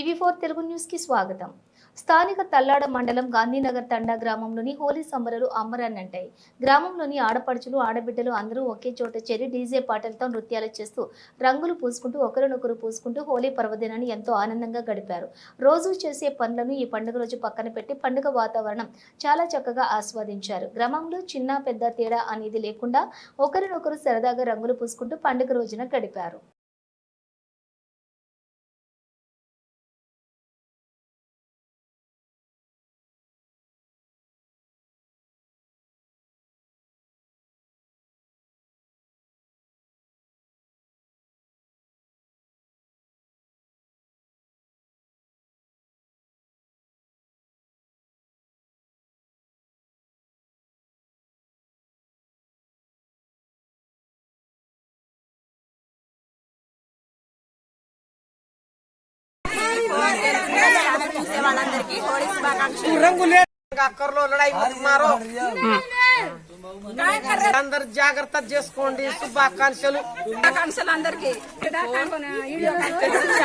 టీవీ4 Telugu news కి స్వాగతం. స్థానిక తల్లాడ మండలం గాంధీనగర్ తండా గ్రామంలోని హోలీ సంబరాలు అమ్మరాన్నంటాయి. గ్రామంలోని ఆడపడుచులు ఆడబిడ్డలు అందరూ ఒకే చోట చేరి డీజే పాటలతో నృత్యాలు చేస్తూ రంగులు పూసుకుంటూ ఒకరినొకరు పూసుకుంటూ హోలీ పర్వదినాన్ని ఎంతో ఆనందంగా గడిపారు. రోజు చేసే పనులను ఈ పండుగ రోజు పక్కన పెట్టి పండుగ వాతావరణం చాలా చక్కగా ఆస్వాదించారు. గ్రామంలో చిన్న పెద్ద తేడా అనేది లేకుండా ఒకరినొకరు సరదాగా రంగులు పూసుకుంటూ పండుగ రోజున గడిపారు. వాళ్ళందరికీ హోలీ శుభాకాంక్షలు. అక్కర్లో లడాయి మారో అందరు జాగ్రత్త చేసుకోండి. శుభాకాంక్షలు అందరికీ.